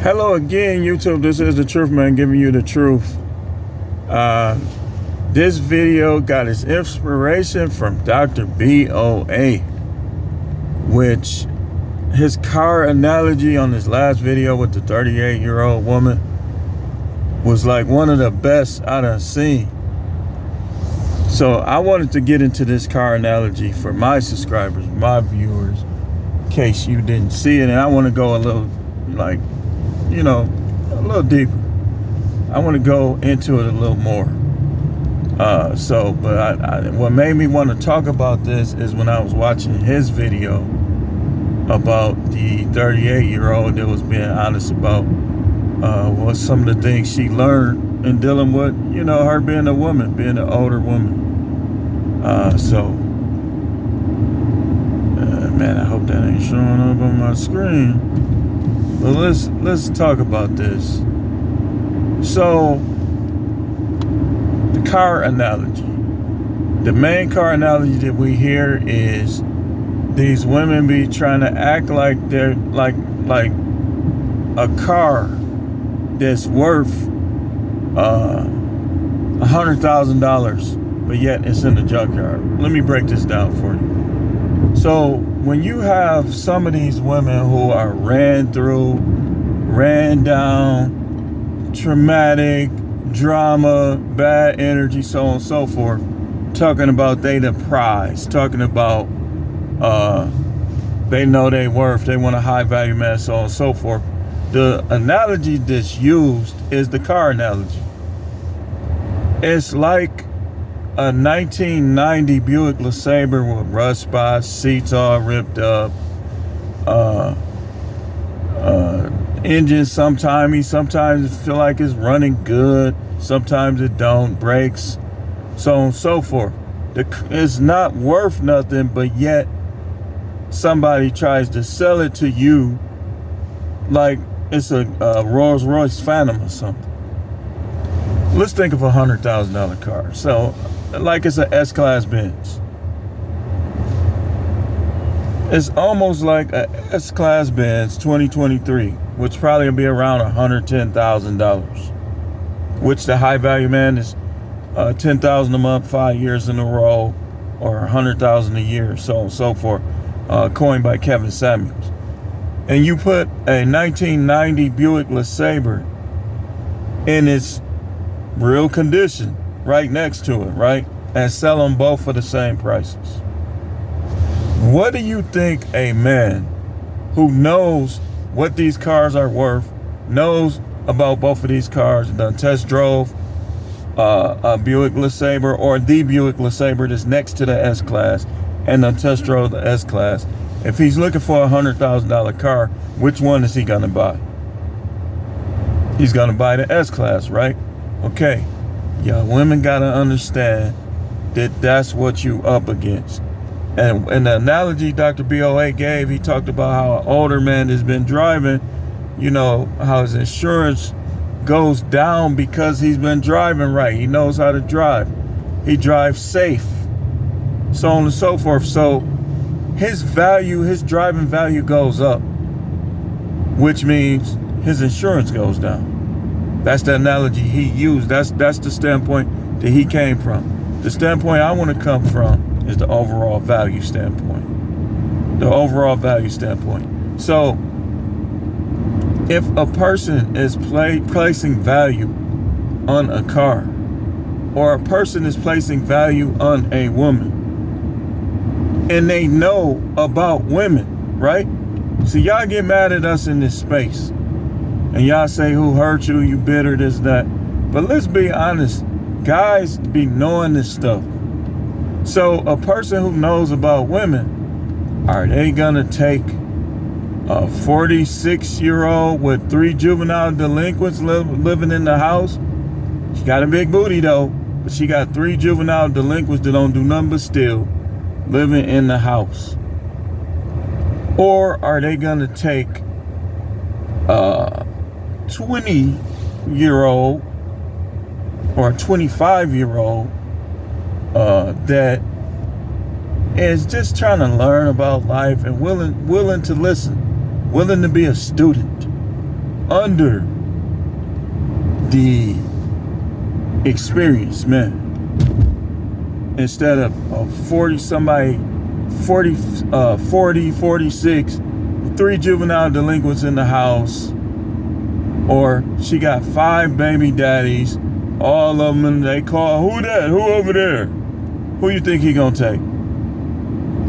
Hello again, YouTube. This is the Truth Man giving you the truth. This video got its inspiration from Dr. BOA, which his car analogy on his last video with the 38-year-old woman was like one of the best I done seen. So I wanted to get into this car analogy for my subscribers, my viewers, in case you didn't see it. And I want to go a little, a little deeper. I want to go into it a little more. What made me want to talk about this is when I was watching his video about the 38-year-old that was being honest about what some of the things she learned in dealing with, her being a woman, being an older woman. Man, I hope that ain't showing up on my screen. But let's talk about this. So, the car analogy. The main car analogy that we hear is these women be trying to act like they're like a car that's worth $100,000, but yet it's in the junkyard. Let me break this down for you. So when you have some of these women who are ran down, traumatic, drama, bad energy, so on and so forth, talking about they the prize, talking about they know they worth, they want a high value man, so on and so forth. The analogy that's used is the car analogy. It's like a 1990 Buick LeSabre with rust spots, seats all ripped up, engine sometimes it feel like it's running good, sometimes it don't, brakes, so on and so forth. It's not worth nothing, but yet somebody tries to sell it to you like it's a Rolls Royce Phantom or something. Let's think of a $100,000 car. So, like it's an S-Class Benz. It's almost like a S-Class Benz 2023, which probably will be around $110,000. Which the high value man is $10,000 a month, 5 years in a row, or $100,000 a year, so on and so forth. Coined by Kevin Samuels. And you put a 1990 Buick LeSabre in its real condition right next to it, right? And sell them both for the same prices. What do you think a man who knows what these cars are worth, knows about both of these cars, done test drove a Buick LeSabre or the Buick LeSabre that's next to the S-Class and done test drove the S-Class, if he's looking for a $100,000 car, which one is he gonna buy? He's gonna buy the S-Class, right? Okay, y'all women gotta understand that that's what you up against. And in the analogy Dr. BOA gave, he talked about how an older man has been driving, how his insurance goes down because he's been driving right. He knows how to drive. He drives safe, so on and so forth. So his driving value goes up, which means his insurance goes down. That's the analogy he used. That's the standpoint that he came from. The standpoint I want to come from is the overall value standpoint. The overall value standpoint. So if a person is placing value on a car, or a person is placing value on a woman, and they know about women, right? So y'all get mad at us in this space. And y'all say, who hurt you? You bitter, this, that. But let's be honest. Guys be knowing this stuff. So a person who knows about women, are they going to take a 46-year-old with 3 juvenile delinquents living in the house? She got a big booty, though. But she got 3 juvenile delinquents that don't do nothing but steal, living in the house? Or are they gonna take a 20-year-old or a 25-year-old that is just trying to learn about life and willing to listen, willing to be a student, under the experienced men. Instead of 40, 46, 3 juvenile delinquents in the house, or she got 5 baby daddies, all of them, and they call, who that? Who over there? Who you think he gonna take?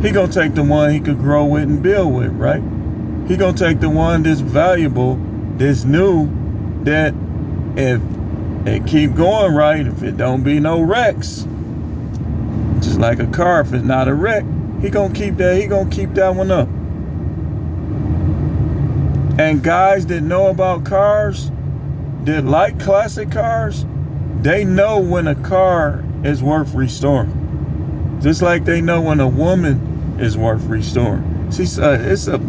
He gonna take the one he could grow with and build with, right? He gonna take the one that's valuable, that's new, that if it keep going right, if it don't be no wrecks, just like a car, if it's not a wreck, he gonna keep that one up. And guys that know about cars, that like classic cars, they know when a car is worth restoring. Just like they know when a woman is worth restoring. See, it's a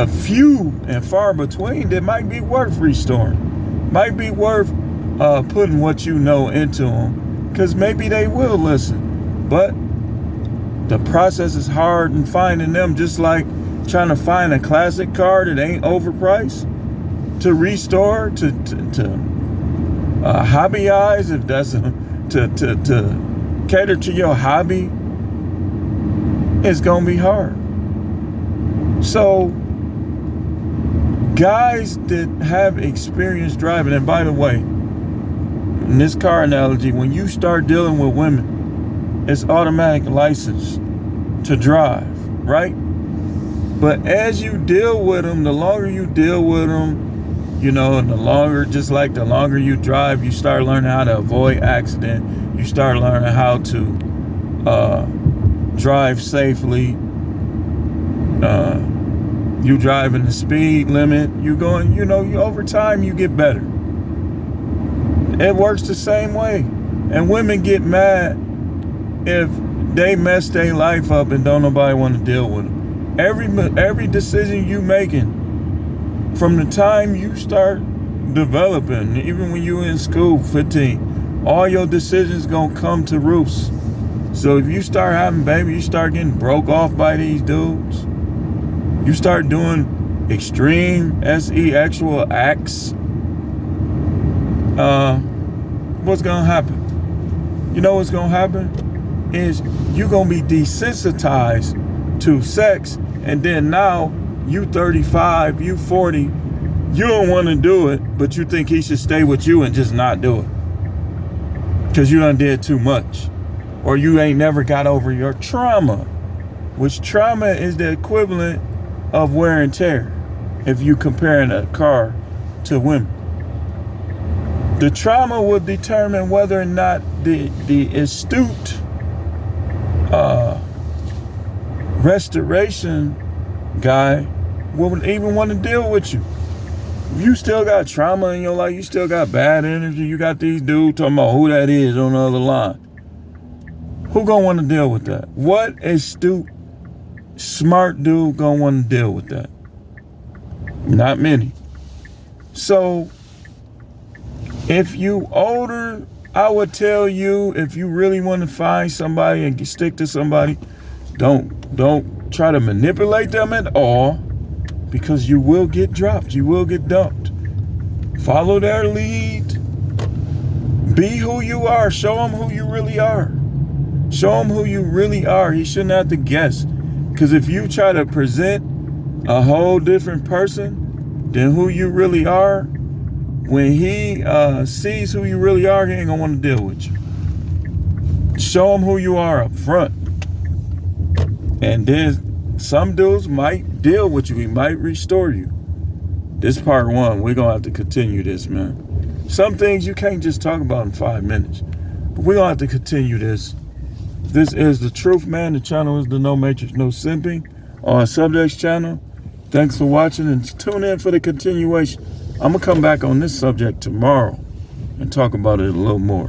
few and far between that might be worth restoring. Might be worth putting what you know into them, because maybe they will listen. But the process is hard in finding them, just like trying to find a classic car that ain't overpriced to restore, to hobbyize, if that's to cater to your hobby. It's gonna be hard. So guys that have experience driving, and by the way, in this car analogy, when you start dealing with women, it's automatic license to drive, right? But as you deal with them, the longer you deal with them, you know, and the longer you drive, you start learning how to avoid accident. You start learning how to drive safely. You driving the speed limit. You going, you over time you get better. It works the same way. And women get mad if they mess their life up and don't nobody want to deal with them. Every decision you making, from the time you start developing, even when you in school, 15, all your decisions gonna come to roost. So if you start having baby, you start getting broke off by these dudes, you start doing extreme actual acts, what's gonna happen? You know what's gonna happen? Is you're gonna be desensitized to sex, and then now you 35, you 40, you don't want to do it, but you think he should stay with you and just not do it because you done did too much, or you ain't never got over your trauma, which trauma is the equivalent of wear and tear if you comparing a car to women. The trauma will determine whether or not the astute restoration guy will even want to deal with you. If you still got trauma in your life, you still got bad energy, you got these dudes talking about who that is on the other line, who gonna want to deal with that? What astute, smart dude gonna want to deal with that? Not many. So if you older, I would tell you, if you really want to find somebody and stick to somebody, don't try to manipulate them at all, because you will get dropped, you will get dumped. Follow their lead. Be who you are. Show them who you really are. Show him who you really are. He shouldn't have to guess. Because if you try to present a whole different person than who you really are, when he sees who you really are, he ain't gonna want to deal with you. Show him who you are up front. And then some dudes might deal with you. He might restore you. This part 1. We're gonna have to continue this, man. Some things you can't just talk about in 5 minutes. But we're gonna have to continue this. This is The Truth, man. The channel is the No Matrix, No Simping on Subjects channel. Thanks for watching, and tune in for the continuation. I'm gonna come back on this subject tomorrow and talk about it a little more.